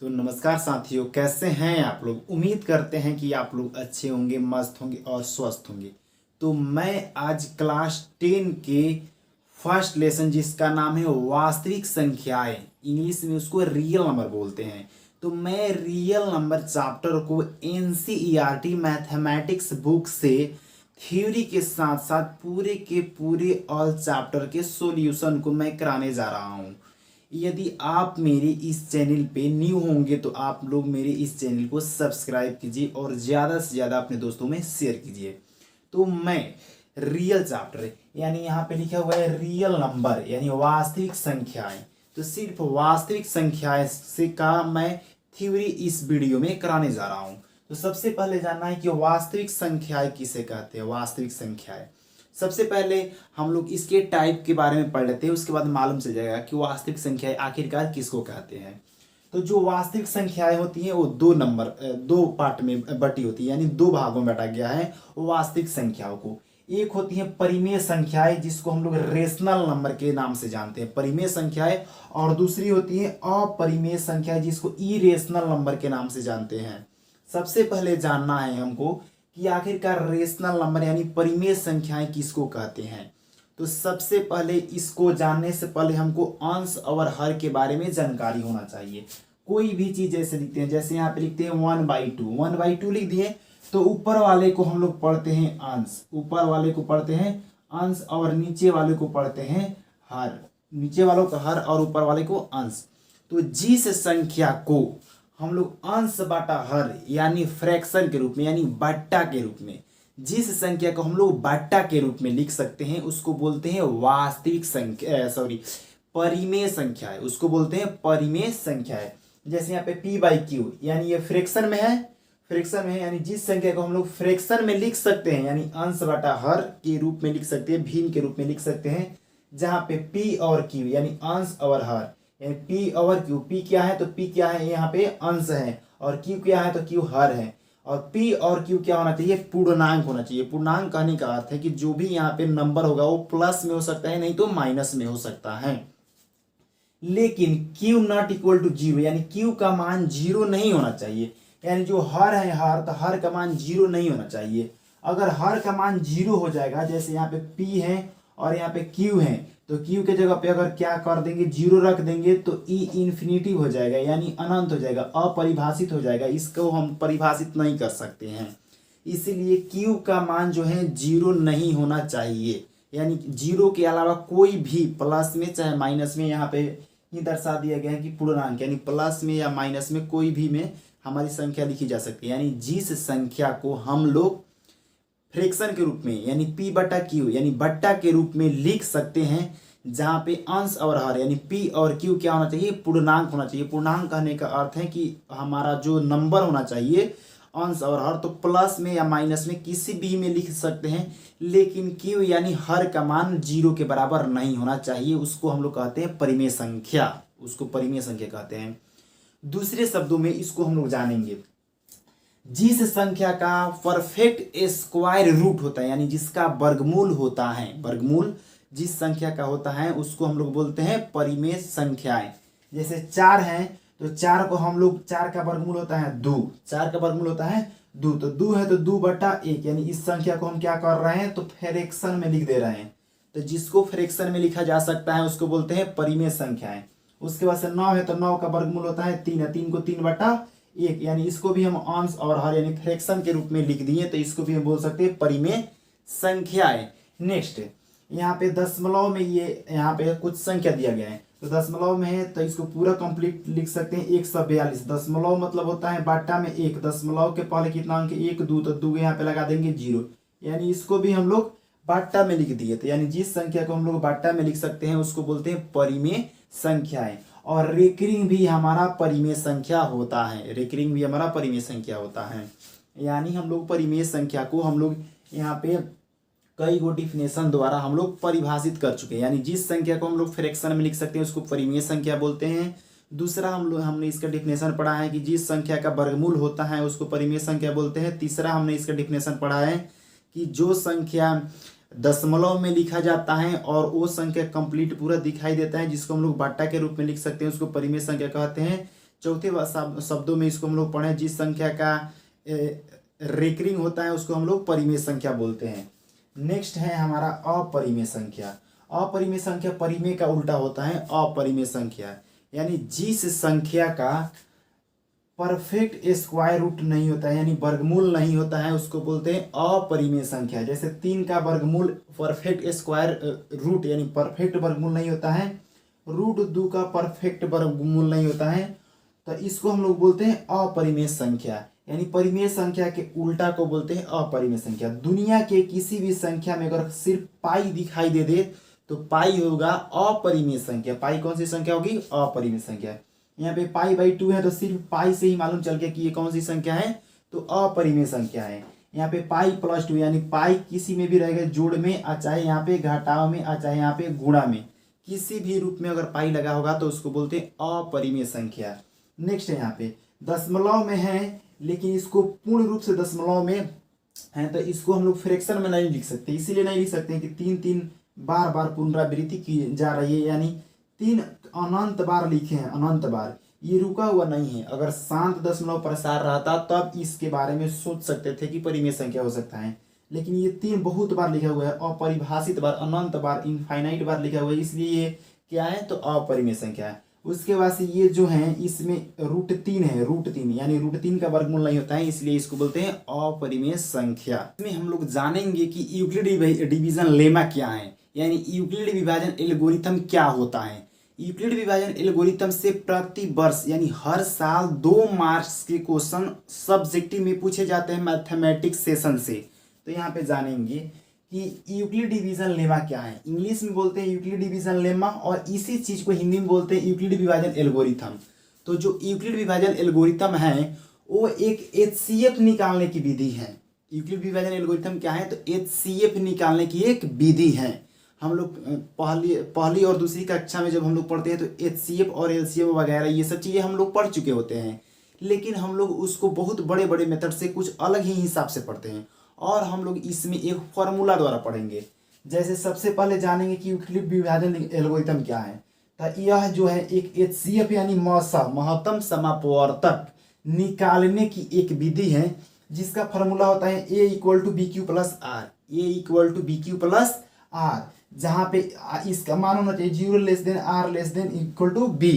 तो नमस्कार साथियों, कैसे हैं आप लोग। उम्मीद करते हैं कि आप लोग अच्छे होंगे, मस्त होंगे और स्वस्थ होंगे। तो मैं आज क्लास 10 के फर्स्ट लेसन जिसका नाम है वास्तविक संख्याएं, इंग्लिश में उसको रियल नंबर बोलते हैं। तो मैं रियल नंबर चैप्टर को एनसीईआरटी मैथमेटिक्स बुक से थ्योरी के साथ साथ पूरे के पूरे ऑल चैप्टर के सॉल्यूशन को मैं कराने जा रहा हूँ। यदि आप मेरे इस चैनल पे न्यू होंगे तो आप लोग मेरे इस चैनल को सब्सक्राइब कीजिए और ज़्यादा से ज़्यादा अपने दोस्तों में शेयर कीजिए। तो मैं रियल चैप्टर यानी यहाँ पे लिखा हुआ है रियल नंबर यानी वास्तविक संख्याएं, तो सिर्फ वास्तविक संख्याएं से का मैं थ्योरी इस वीडियो में कराने जा रहा हूँ। तो सबसे पहले जानना है कि वास्तविक संख्याएं किसे कहते हैं। वास्तविक संख्याएं सबसे पहले हम लोग इसके टाइप के बारे में पढ़ लेते हैं, उसके बाद मालूम चल जाएगा कि वास्तविक संख्याएं आखिरकार किसको कहते हैं। तो जो वास्तविक संख्याएं होती हैं वो दो पार्ट में बटी होती है, यानी दो भागों में बांटा गया है वास्तविक संख्याओं को। एक होती है परिमेय संख्याएं जिसको हम लोग रेशनल नंबर के नाम से जानते हैं, परिमेय संख्याएं, और दूसरी होती है अपरिमेय संख्याएं जिसको इरेशनल नंबर के नाम से जानते हैं। सबसे पहले जानना है हमको कि आखिरकार रेशनल नंबर यानी परिमेय संख्याएं किसको कहते हैं। तो सबसे पहले इसको जानने से पहले हमको अंश और हर के बारे में जानकारी होना चाहिए। कोई भी चीज जैसे लिखते हैं, जैसे यहाँ पे लिखते हैं 1/2 लिख दिए, तो ऊपर वाले को हम लोग पढ़ते हैं अंश, ऊपर वाले को पढ़ते हैं अंश और नीचे वाले को पढ़ते हैं हर, नीचे वालों का हर और ऊपर वाले को अंश। तो जिस संख्या को हम लोग अंश बटा हर यानी फ्रैक्शन के रूप में यानी बट्टा के रूप में, जिस संख्या को हम लोग बट्टा के रूप में लिख सकते हैं उसको बोलते हैं वास्तविक संख्या, परिमेय संख्या है, उसको बोलते हैं परिमेय संख्या है। जैसे यहाँ पे p/q यानी ये फ्रैक्शन में है, यानी जिस संख्या को हम लोग फ्रैक्शन में लिख सकते हैं यानी अंश बटा हर के रूप में लिख सकते हैं, भिन्न के रूप में लिख सकते हैं, जहाँ पे p और q यानी अंश और हर, यानी p और q, p क्या है तो p क्या है यहाँ पे अंश है, और q क्या है तो q हर है, और p और q क्या होना चाहिए, पूर्णांक होना चाहिए। पूर्णांक कहने का अर्थ है कि जो भी यहाँ पे नंबर होगा वो प्लस में हो सकता है, नहीं तो माइनस में हो सकता है। लेकिन q नॉट इक्वल टू 0 यानी q का मान 0 नहीं होना चाहिए, यानी जो हर है हर, तो हर का मान 0 नहीं होना चाहिए। अगर हर का मान 0 हो जाएगा, जैसे यहाँ पे p है और यहाँ पे q है, तो q के जगह पे अगर क्या कर देंगे 0 रख देंगे तो e इन्फिनिटी हो जाएगा यानी अनंत हो जाएगा, अपरिभाषित हो जाएगा, इसको हम परिभाषित नहीं कर सकते हैं। इसीलिए q का मान जो है 0 नहीं होना चाहिए, यानी 0 के अलावा कोई भी प्लस में चाहे माइनस में, यहाँ पे ही दर्शा दिया गया है कि पूर्णांक यानी प्लस में या माइनस में कोई भी में हमारी संख्या लिखी जा सकती है। यानी जिस संख्या को हम लोग फ्रैक्शन के रूप में यानी p/q यानी बट्टा के रूप में लिख सकते हैं, जहाँ पे अंश और हर यानी p और q क्या होना चाहिए, पूर्णांक होना चाहिए। पूर्णांक कहने का अर्थ है कि हमारा जो नंबर होना चाहिए अंश और हर, तो प्लस में या माइनस में किसी भी में लिख सकते हैं, लेकिन q यानी हर का मान 0 के बराबर नहीं होना चाहिए, उसको हम लोग कहते हैं परिमेय संख्या, उसको परिमेय संख्या कहते हैं। दूसरे शब्दों में इसको हम लोग जानेंगे, जिस संख्या का परफेक्ट स्क्वायर रूट होता है यानी जिसका वर्गमूल होता है, वर्गमूल जिस संख्या का होता है उसको हम लोग बोलते हैं परिमेय संख्याएं। जैसे 4 है तो 4 को हम लोग, 4 का वर्गमूल होता है 2, 4 का वर्गमूल होता है 2, तो 2 है तो 2/1 यानी इस संख्या को हम क्या कर रहे हैं तो फ्रैक्शन में लिख दे रहे हैं। तो जिसको फ्रैक्शन में लिखा जा सकता है उसको बोलते हैं परिमेय संख्याएं। उसके बाद से 9 है तो 9 का वर्गमूल होता है 3 है, 3 को 3/1 यानी इसको भी हम अंश और हर यानी फ्रैक्शन के रूप में लिख दिए, तो इसको भी हम बोल सकते हैं परिमेय संख्याएं। नेक्स्ट यहाँ पे दशमलव में ये यहाँ पे कुछ संख्या दिया गया है, तो दशमलव में है तो इसको पूरा कंप्लीट लिख सकते हैं 142। दशमलव मतलब होता है बाटा में 1, दशमलव के पहले कितना अंक 1 2, तो 2 यहाँ पे लगा देंगे 0, यानी इसको भी हम लोग बाटा में लिख दिए। तो यानी जिस संख्या को हम लोग बाटा में लिख सकते हैं उसको बोलते हैं परिमेय संख्याएं। और रेकरिंग भी हमारा परिमेय संख्या होता है, रेकरिंग भी हमारा परिमेय संख्या होता है। यानी हम लोग परिमेय संख्या को हम लोग यहाँ पे कई गो डिफिनेशन द्वारा हम लोग परिभाषित कर चुके हैं। यानी जिस संख्या को हम लोग फ्रैक्शन में लिख सकते हैं उसको परिमेय संख्या बोलते हैं। दूसरा हमने इसका डिफिनेशन पढ़ा है कि जिस संख्या का वर्गमूल होता है उसको परिमेय संख्या बोलते हैं। तीसरा हमने इसका डिफिनेशन पढ़ा है कि जो संख्या दशमलव में लिखा जाता है और वो संख्या कंप्लीट पूरा दिखाई देता है जिसको हम लोग बाटा के रूप में लिख सकते हैं उसको परिमेय संख्या कहते हैं। चौथे शब्दों में इसको हम लोग पढ़ें, जिस संख्या का रेकरिंग होता है उसको हम लोग परिमेय संख्या बोलते हैं। नेक्स्ट है हमारा अपरिमेय संख्या। अपरिमेय संख्या परिमेय का उल्टा होता है अपरिमेय संख्या, यानी जिस संख्या का परफेक्ट स्क्वायर रूट नहीं होता है, यानी वर्गमूल नहीं होता है, उसको बोलते हैं अपरिमेय संख्या। जैसे 3 का वर्गमूल परफेक्ट स्क्वायर रूट यानी परफेक्ट वर्गमूल नहीं होता है, √2 का परफेक्ट वर्गमूल नहीं होता है, तो इसको हम लोग बोलते हैं अपरिमेय संख्या। यानी परिमेय संख्या के उल्टा को बोलते हैं अपरिमेय संख्या। दुनिया के किसी भी संख्या में अगर सिर्फ पाई दिखाई दे दे तो पाई होगा अपरिमेय संख्या। पाई कौन सी संख्या होगी? अपरिमेय संख्या। यहाँ पे π/2 है तो सिर्फ पाई से ही मालूम चल गया कि ये कौन सी संख्या है, तो अपरिमेय संख्या है। यहाँ पे π+2 यानी पाई किसी में भी रहेगा जोड़ में, चाहे यहाँ पे घटाव में, चाहे यहाँ पे गुणा में, किसी भी रूप में अगर पाई लगा होगा तो उसको बोलते हैं अपरिमेय संख्या। नेक्स्ट है यहाँ पे दशमलव में है, लेकिन इसको पूर्ण रूप से दशमलव में है तो इसको हम लोग फ्रैक्शन में नहीं लिख सकते। इसीलिए नहीं लिख सकते कि 3 बार बार पुनरावृत्ति की जा रही है, यानी 3 अनंत बार लिखे हैं, अनंत बार, ये रुका हुआ नहीं है। अगर शांत दशमलव प्रसार रहता तब इसके बारे में सोच सकते थे कि परिमेय संख्या हो सकता है, लेकिन ये 3 बहुत बार लिखा हुआ है, अपरिभाषित बार, अनंत बार, इनफाइनाइट बार लिखा हुआ है, इसलिए ये क्या है, तो अपरिमेय संख्या है। उसके बाद से ये जो है इसमें √3 है, √3 यानी √3 का वर्गमूल नहीं होता है, इसलिए इसको बोलते हैं अपरिमेय संख्या। इसमें हम लोग जानेंगे कि यूक्लिड डिवीजन लेमा क्या है, यानी यूक्लिड विभाजन एल्गोरिथम क्या होता है। यूक्लिड विभाजन एल्गोरिथम से प्रति वर्ष यानी हर साल 2 मार्क्स के क्वेश्चन सब्जेक्टिव में पूछे जाते हैं मैथमेटिक्स सेशन से। तो यहाँ पे जानेंगे कि यूक्लिड डिवीजन लेमा क्या है। इंग्लिश में बोलते हैं यूक्लिड डिवीजन लेमा और इसी चीज को हिंदी में बोलते हैं यूक्लिड विभाजन एल्गोरिथम। तो जो यूक्लिड विभाजन एल्गोरिथम है वो एक HCF निकालने की विधि है। यूक्लिड विभाजन एल्गोरिथम क्या है, तो HCF निकालने की एक विधि है। हम लोग पहली और दूसरी कक्षा में जब हम लोग पढ़ते हैं तो HCF और LCM वगैरह ये सब चीज़ें हम लोग पढ़ चुके होते हैं, लेकिन हम लोग उसको बहुत बड़े बड़े मेथड से कुछ अलग ही हिसाब से पढ़ते हैं और हम लोग इसमें एक फॉर्मूला द्वारा पढ़ेंगे। जैसे सबसे पहले जानेंगे कि यूक्लिड विभाजन एल्गोरिथम क्या है। तो यह जो है एक HCF यानी महत्तम समापवर्तक निकालने की एक विधि है, जिसका फॉर्मूला होता है A = BQ + R। A = BQ + R, जहाँ पे इसका मान होना चाहिए 0 r < B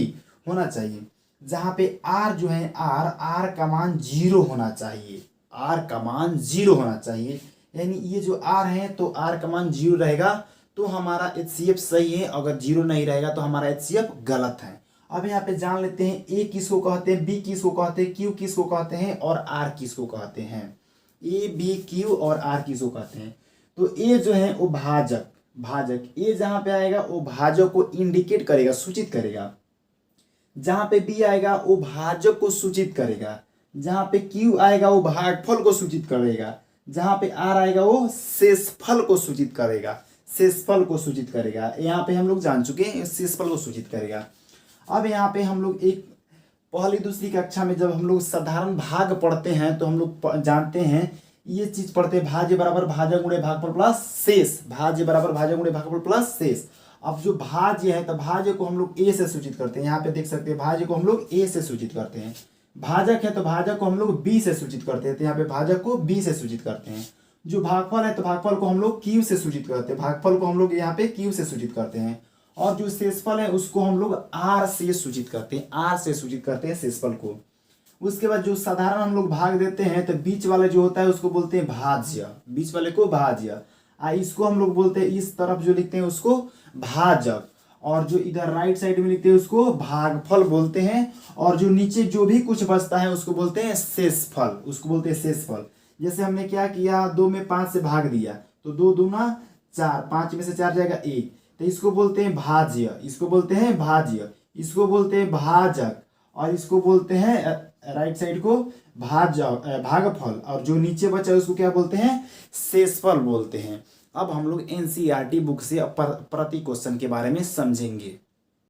होना चाहिए, जहाँ पे R जो है R का मान 0 होना चाहिए, R का मान 0 होना चाहिए। यानी ये जो R है तो R का मान 0 रहेगा तो हमारा HCF सही है, अगर 0 नहीं रहेगा तो हमारा HCF गलत है। अब यहाँ पे जान लेते हैं A किसको कहते हैं, B किसको कहते हैं, Q किसको कहते हैं और R किसको कहते हैं। A, B, Q और R किसको कहते हैं। तो A जो है वो भाजक A जहाँ पे आएगा वो भाजक को इंडिकेट करेगा, सूचित करेगा। जहाँ पे B आएगा वो भाजक को सूचित करेगा। जहाँ पे Q आएगा वो भागफल को सूचित करेगा। जहाँ पे R आएगा वो शेषफल को सूचित करेगा, शेषफल को सूचित करेगा। यहाँ पे हम लोग जान चुके हैं शेषफल को सूचित करेगा। अब यहाँ पे हम लोग एक पहली दूसरी कक्षा में जब हम लोग साधारण भाग पढ़ते हैं तो हम लोग जानते हैं ये चीज पढ़ते हैं, भाज्य बराबर भाजक गुणे भागफल प्लस शेष, भाज्य बराबर भाजक गुणे भागफल प्लस शेष। अब जो भाज्य है तो भाज्य को हम लोग A से सूचित करते हैं, यहाँ पे देख सकते हैं भाज्य को हम लोग A से सूचित करते हैं। भाजक है तो भाजक को हम लोग B से सूचित करते हैं, तो यहाँ पे भाजक को B से सूचित करते हैं। जो भागफल है तो भागफल को हम लोग Q से सूचित करते हैं, भागफल को हम लोग यहाँ पे Q से सूचित करते हैं। और जो शेषफल है उसको हम लोग R से सूचित करते हैं, R से सूचित करते हैं शेषफल को। उसके बाद जो साधारण हम लोग भाग देते हैं तो बीच वाला जो होता है उसको बोलते हैं भाज्य, बीच वाले को भाज्य। इसको हम लोग बोलते हैं, इस तरफ जो लिखते हैं उसको भाजक, और जो इधर राइट साइड में लिखते हैं उसको भागफल बोलते हैं। और जो नीचे जो भी कुछ बचता है उसको बोलते हैं शेषफल, उसको बोलते हैं शेषफल। जैसे हमने क्या किया, 2 में 5 से भाग दिया तो 2 दूना 4, 5 में से 4 जाएगा 1, तो इसको बोलते हैं भाज्य, इसको बोलते हैं भाज्य, इसको बोलते हैं भाजक, और इसको बोलते हैं राइट साइड को भागफल, और जो नीचे बचा है उसको क्या बोलते हैं, शेषफल बोलते हैं। अब हम लोग NCERT बुक से प्रति क्वेश्चन के बारे में समझेंगे।